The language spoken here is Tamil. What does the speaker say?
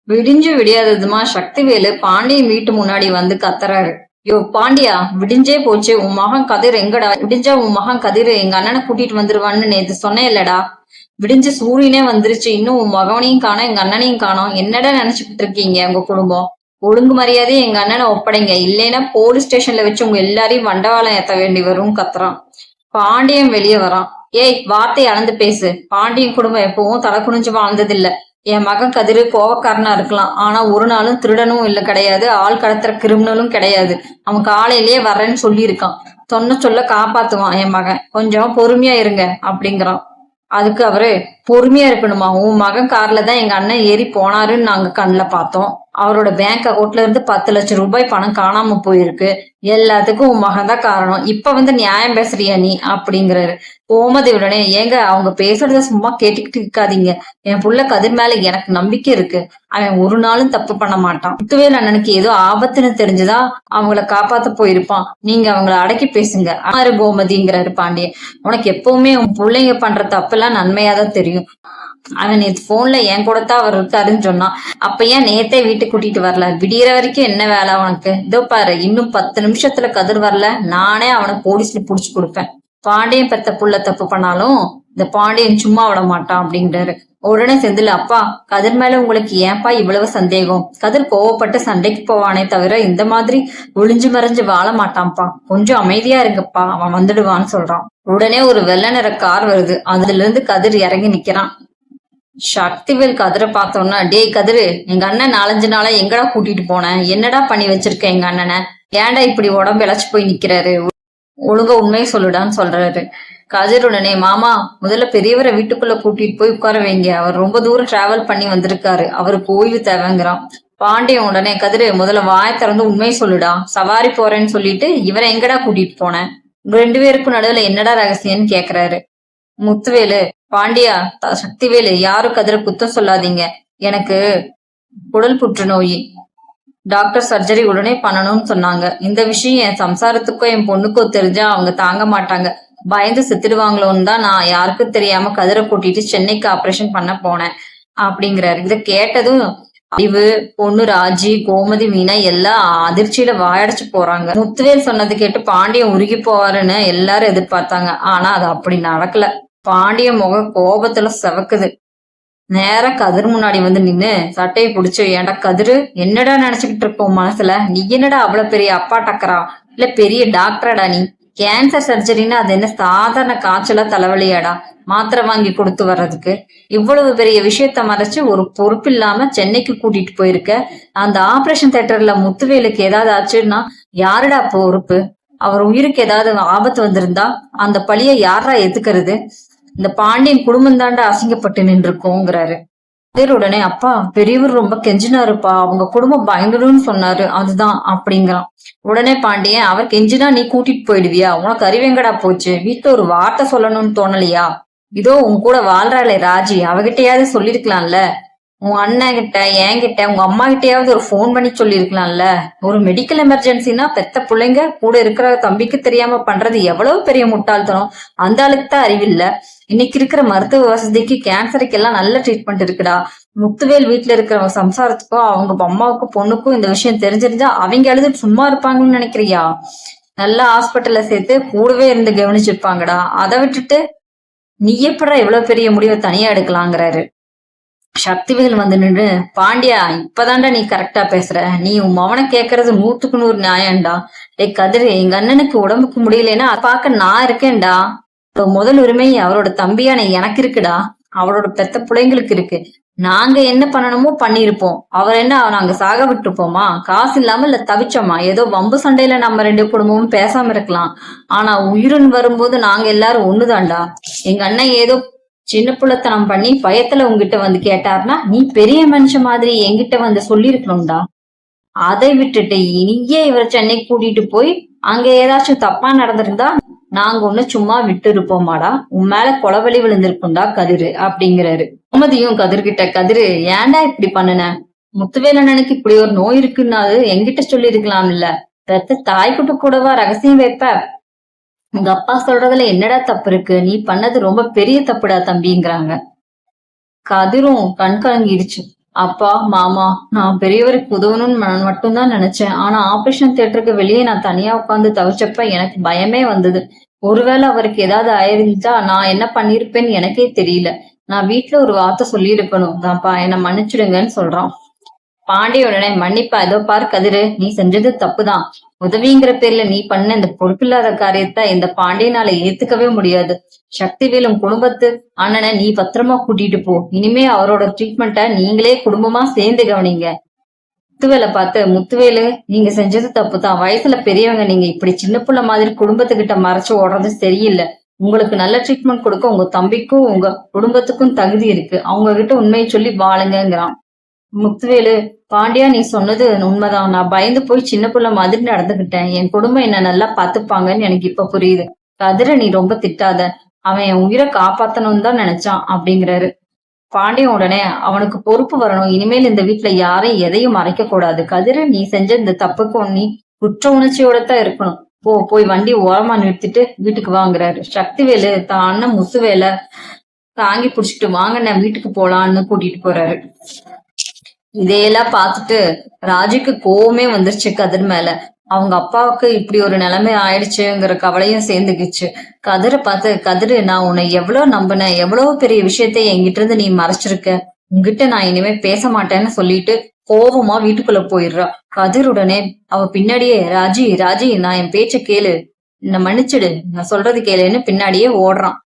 விடிஞ்சு விடியாததுமா சக்திவேலு பாண்டியன் வீட்டு முன்னாடி வந்து கத்துறாரு. யோ பாண்டியா, விடிஞ்சே போச்சு, உன் மகன் கதிர் எங்கடா? விடிஞ்சா உன் மகன் கதிர் எங்க அண்ணனை கூட்டிட்டு வந்துருவான்னு நேத்து சொன்னேன் இல்லடா. விடிஞ்சு சூரியனே வந்துருச்சு, இன்னும் உன் மகனையும் காணோம், எங்க அண்ணனையும் காணோம். என்னடா நினைச்சுக்கிட்டு இருக்கீங்க உங்க குடும்பம்? ஒழுங்கு மரியாதையே எங்க அண்ணனை ஒப்படைங்க, இல்லைன்னா போலீஸ் ஸ்டேஷன்ல வச்சு உங்க எல்லாரையும் வண்டவாளம் ஏத்த வேண்டி வரும் கத்துறான். பாண்டியன் வெளியே வரான். ஏய், வார்த்தையை அளந்து பேசு. பாண்டியன் குடும்பம் எப்பவும் தலை குனிஞ்சு வாழ்ந்ததில்ல. என் மகன் கதிரு கோவக்காரனா இருக்கலாம், ஆனா ஒரு நாளும் திருடனும் இல்ல கிடையாது, ஆள் கடத்துற கிரிமினலும் கிடையாது. அவன் காலையிலேயே வர்றேன்னு சொல்லியிருக்கான். சொன்ன சொல்ல காப்பாத்துவான் என் மகன், கொஞ்சம் பொறுமையா இருங்க அப்படிங்கிறான். அதுக்கு அவரு, பொறுமையா இருக்கணுமா? உன் மகன் கார்ல தான் எங்க அண்ணன் ஏறி போனாருன்னு நாங்க கண்ணுல பார்த்தோம். அவரோட பேங்க் அக்கௌண்ட்ல இருந்து 10 லட்சம் ரூபாய் பணம் காணாம போயிருக்கு. எல்லாத்துக்கும் உன் மகன் தான் காரணம். இப்ப வந்து நியாயம் பேசுறியா நீ அப்படிங்கிறாரு. கோமதி உடனே, ஏங்க அவங்க பேசுறத சும்மா கேட்டுக்கிட்டு இருக்காதீங்க. என் புள்ள கதிர் மேல எனக்கு நம்பிக்கை இருக்கு. அவன் ஒரு நாளும் தப்பு பண்ண மாட்டான். முத்துவேல் அண்ணனுக்கு ஏதோ ஆபத்துன்னு தெரிஞ்சுதான் அவங்கள காப்பாத்த போயிருப்பான். நீங்க அவங்கள அடக்கி பேசுங்க ஆறு கோமதிங்கிறாரு பாண்டியன். உனக்கு எப்பவுமே உன் பிள்ளைங்க பண்ற தப்பெல்லாம் நன்மையாதான் தெரியும். அவன் நேற்று போன்ல என் கூட தான் அவர் இருக்காருன்னு சொன்னான். அப்ப ஏன் நேத்தே வீட்டுக்கு கூட்டிட்டு வரல? விடியற வரைக்கும் என்ன வேலை உனக்கு? இதோ பாரு, இன்னும் 10 நிமிஷத்துல கதிர் வரல, நானே அவனை போலீஸ்ல புடிச்சு கொடுப்பேன். பாண்டியன் பெத்த புள்ள தப்பு பண்ணாலும் இந்த பாண்டியன் சும்மா விட மாட்டான் அப்படின்றாரு. உடனே செந்தில், அப்பா கதிர் மேல உங்களுக்கு ஏன்பா இவ்வளவு சந்தேகம்? கதிர் கோவப்பட்டு சண்டைக்கு போவானே தவிர இந்த மாதிரி ஒளிஞ்சு மறைஞ்சு வாழ மாட்டான்ப்பா. கொஞ்சம் அமைதியா இருங்கப்பா, அவன் வந்துடுவான்னு சொல்றான். உடனே ஒரு வெள்ளை நிற கார் வருது. அதுல இருந்து கதிர் இறங்கி நிக்கிறான். சக்திவேல் கதிரை பார்த்தோன்னா, டேய் கதிரு, எங்க அண்ணன் 4-5 நாளா எங்கடா கூட்டிட்டு போனேன்? என்னடா பண்ணி வச்சிருக்க எங்க அண்ணனை? ஏன்டா இப்படி உடம்பு இழைச்சு போய் நிக்கிறாரு? ஒழுங்கா உண்மையை சொல்லுடான்னு சொல்றாரு. கதிர் உடனே, மாமா முதல்ல பெரியவரை வீட்டுக்குள்ள கூட்டிட்டு போய் உட்கார வைங்க, அவர் ரொம்ப தூரம் டிராவல் பண்ணி வந்திருக்காரு, அவருக்கு ஓய்வு தேவைங்கிறான். பாண்டியன் உடனே, கதிரு முதல்ல வாயை திறந்து உண்மையை சொல்லுடா, சவாரி போறேன்னு சொல்லிட்டு இவரை எங்கடா கூட்டிட்டு போனேன்? உங்க 2 பேருக்கும் நடுவுல என்னடா ரகசியம்னு கேக்குறாரு. முத்துவேலு, பாண்டியா, சக்திவேலு, யாரும் கதிர குத்தம் சொல்லாதீங்க. எனக்கு குடல் புற்றுநோய், டாக்டர் சர்ஜரி உடனே பண்ணணும்னு சொன்னாங்க. இந்த விஷயம் என் சம்சாரத்துக்கோ என் பொண்ணுக்கோ தெரிஞ்சா அவங்க தாங்க மாட்டாங்க, பயந்து செத்துடுவாங்களோன்னு தான் நான் யாருக்கும் தெரியாம கதிரை கூட்டிட்டு சென்னைக்கு ஆபரேஷன் பண்ண போனேன் அப்படிங்கிறாரு. இத கேட்டதும் அறிவு, பொண்ணு ராஜி, கோமதி, மீனா எல்லாம் அதிர்ச்சியில வாயடைச்சு போறாங்க. முத்துவேல் சொன்னது கேட்டு பாண்டியன் உருகி போவாருன்னு எல்லாரும் எதிர்பார்த்தாங்க. ஆனா அது அப்படி நடக்கல. பாண்டிய முகம் கோபத்துல செவக்குது. நேரா கதிர் முன்னாடி வந்து நின்னு சட்டையை பிடிச்சு, ஏன்டா கதிரு, என்னடா நினைச்சுக்கிட்டு இருக்கோம் மனசுல? நீ என்னடா அவ்வளவு பெரிய அப்பா டக்கரா? இல்ல பெரிய டாக்டராடா நீ? கேன்சர் சர்ஜரின்னா அது என்ன சாதாரண காய்ச்சலா தலைவலியாடா மாத்திரை வாங்கி கொடுத்து வர்றதுக்கு? இவ்வளவு பெரிய விஷயத்த மறைச்சு ஒரு பொறுப்பு இல்லாம சென்னைக்கு கூட்டிட்டு போயிருக்க. அந்த ஆபரேஷன் தியேட்டர்ல முத்துவேலுக்கு ஏதாவது ஆச்சுன்னா யாருடா பொறுப்பு? அவர் உயிருக்கு ஏதாவது ஆபத்து வந்திருந்தா அந்த பழிய யாரா ஏத்துக்கிறது? இந்த பாண்டியன் குடும்பம் தாண்டா அசிங்கப்பட்டு நின்று இருக்கோங்கிறாரு. உடனே, அப்பா பெரியவர் ரொம்ப கெஞ்சினாருப்பா, அவங்க குடும்பம் பயந்துடும்னு சொன்னாரு, அதுதான் அப்படிங்கிறான். உடனே பாண்டியன், அவர் கெஞ்சினா நீ கூட்டிட்டு போயிடுவியா? உனக்கு அறிவெங்கடா போச்சு? வீட்டுல ஒரு வார்த்தை சொல்லணும்னு தோணலையா? இதோ உன் கூட வாழ்றாளே ராஜி, அவகிட்டையாவது சொல்லிருக்கலாம்ல. உன் அண்ணன் கிட்ட, என்கிட்ட, உங்க அம்மா கிட்டயாவது ஒரு போன் பண்ணி சொல்லிருக்கலாம்ல. ஒரு மெடிக்கல் எமர்ஜென்சினா பெத்த பிள்ளைங்க கூட இருக்கிற தம்பிக்கு தெரியாம பண்றது எவ்வளவு பெரிய முட்டாள்தனம். அந்த ஆளுக்கு தான் அறிவில்ல. இன்னைக்கு இருக்கிற மருத்துவ வசதிக்கு கேன்சருக்கு எல்லாம் நல்ல ட்ரீட்மெண்ட் இருக்குடா. முத்துவேல் வீட்டுல இருக்கிற சம்சாரத்துக்கும் அவங்க அம்மாவுக்கும் பொண்ணுக்கும் இந்த விஷயம் தெரிஞ்சிருந்தா அவங்க அழுது சும்மா இருப்பாங்கன்னு நினைக்கிறியா? நல்ல ஹாஸ்பிட்டல்ல சேர்த்து கூடவே இருந்து கவனிச்சிருப்பாங்கடா. அதை விட்டுட்டு நீ எப்படா இவ்வளவு பெரிய முடிவை தனியா எடுக்கலாங்கிறாரு. சக்திவேல் வந்து நின்று, பாண்டியா இப்பதான்டா நீ கரெக்டா பேசுற. நீ உன் மவனை கேக்குறது 100க்கு 100 நியாயம்டா. கதிரு, எங்க அண்ணனுக்கு உடம்புக்கு முடியலன்னா பாக்க நான் இருக்கேன்டா. முதல் உரிமை அவரோட தம்பியான எனக்கு இருக்குடா. அவரோட பெத்த பிள்ளைங்களுக்கு இருக்கு. நாங்க என்ன பண்ணணுமோ பண்ணிருப்போம். அவர் என்ன நாங்க சாக விட்டுருப்போமா? காசு இல்லாம இல்ல தவிச்சோமா? ஏதோ வம்பு சண்டையில நம்ம 2 குடும்பமும் பேசாம இருக்கலாம். ஆனா உயிரின் வரும்போது நாங்க எல்லாரும் ஒண்ணுதான்டா. எங்க அண்ணன் ஏதோ சின்ன புள்ளத்தனம் பண்ணி பயத்துல உங்ககிட்ட வந்து கேட்டார்னா நீ பெரிய மனுஷன் மாதிரி என்கிட்ட வந்து சொல்லிருக்கணும்டா. அதை விட்டுட்டு இனியே இவரை சென்னை கூட்டிட்டு போய் அங்க ஏதாச்சும் தப்பா நடந்திருந்தா நாங்க ஒண்ணு சும்மா விட்டு இருப்போமாடா. உன் மேல கொலவலி விழுந்திருக்கும்டா கதிரு அப்படிங்கிறாரு. கோமதியும் கதிர்கிட்ட, கதிரு ஏன்டா இப்படி பண்ணுன? முத்துவேலண்ணனுக்கு இப்படி ஒரு நோய் இருக்குன்னா என்கிட்ட சொல்லிருக்கலாம் இல்ல. பெத்த தாய்க்குட்டு கூடவா ரகசியம் வைப்ப? உங்க அப்பா சொல்றதுல என்னடா தப்பு இருக்கு? நீ பண்ணது ரொம்ப பெரிய தப்புடா தம்பிங்கிறாங்க. கதிரும் கண் கலங்கிடுச்சு. அப்பா, மாமா, நான் பெரியவருக்கு உதவணும்னு மட்டும்தான் நினைச்சேன். ஆனா ஆபரேஷன் தியேட்டருக்கு வெளியே நான் தனியா உட்கார்ந்து தவிச்சப்ப எனக்கு பயமே வந்தது. ஒருவேளை அவருக்கு ஏதாவது ஆயிருந்துச்சா நான் என்ன பண்ணிருப்பேன்னு எனக்கே தெரியல. நான் வீட்ல ஒரு வார்த்தை சொல்லியிருக்கணும் தான்ப்பா, என்னை மன்னிச்சிடுங்கன்னு சொல்றான். பாண்டியுடனே மன்னிப்பா, இதோ பாரு கதிரு, நீ செஞ்சது தப்புதான். உதவிங்கிற பேர்ல நீ பண்ண இந்த பொறுப்பில்லாத காரியத்தை இந்த பாண்டியனால ஏத்துக்கவே முடியாது. சக்திவேல் உன் குடும்பத்து அண்ணனை நீ பத்திரமா கூட்டிட்டு போ. இனிமே அவரோட ட்ரீட்மெண்ட்டை நீங்களே குடும்பமா சேர்ந்து கவனிங்க. முத்துவேலை பார்த்து, முத்துவேலு, நீங்க செஞ்சது தப்புதான். வயசுல பெரியவங்க, நீங்க இப்படி சின்ன புள்ள மாதிரி குடும்பத்துக்கிட்ட மறைச்சு ஓடுறது சரியில்லை. உங்களுக்கு நல்ல ட்ரீட்மெண்ட் கொடுக்க உங்க தம்பிக்கும் உங்க குடும்பத்துக்கும் தகுதி இருக்கு. அவங்க கிட்ட உண்மையை சொல்லி வாழுங்கங்கிறான். முத்துவேலு, பாண்டியா, நீ சொன்னது உண்மைதான். நான் பயந்து போய் சின்ன புள்ள மாதிரி நடந்துகிட்டேன். என் குடும்பம் என்ன நல்லா பாத்துப்பாங்கன்னு எனக்கு இப்ப புரியுது. கதிர நீ ரொம்ப திட்டாத. அவன் என் உயிரை காப்பாத்தணும்னு தான் நினைச்சான் அப்படிங்கிறாரு. பாண்டியன் உடனே, அவனுக்கு பொறுப்பு வரணும். இனிமேல் இந்த வீட்டுல யாரையும் எதையும் மறைக்க கூடாது. கதிர, நீ செஞ்ச இந்த தப்புக்கு நீ குற்ற உணர்ச்சியோட தான் இருக்கணும். போய் வண்டி ஓரமா நிறுத்திட்டு வீட்டுக்கு வாங்குறாரு. சக்திவேலு தான் அண்ணன் முத்துவேலை தாங்கி புடிச்சிட்டு, வாங்க நான் வீட்டுக்கு போலான்னு கூட்டிட்டு போறாரு. இதையெல்லாம் பார்த்துட்டு ராஜுக்கு கோவமே வந்துருச்சு கதிர் மேல. அவங்க அப்பாவுக்கு இப்படி ஒரு நிலைமை ஆயிடுச்சுங்கிற கவலையும் சேர்ந்துக்குச்சு. கதிரை பார்த்து, கதிரு, நான் உன்னை எவ்வளவு நம்பினேன், எவ்வளவு பெரிய விஷயத்த என்கிட்ட இருந்து நீ மறைச்சிருக்க. உங்ககிட்ட நான் இனிமே பேச மாட்டேன்னு சொல்லிட்டு கோவமா வீட்டுக்குள்ள போயிடுறா. கதிருடனே அவ பின்னாடியே, ராஜி ராஜி, நான் என் பேச்ச கேளு, என்ன மன்னிச்சிடு, நான் சொல்றது கேளுன்னு பின்னாடியே ஓடுறான்.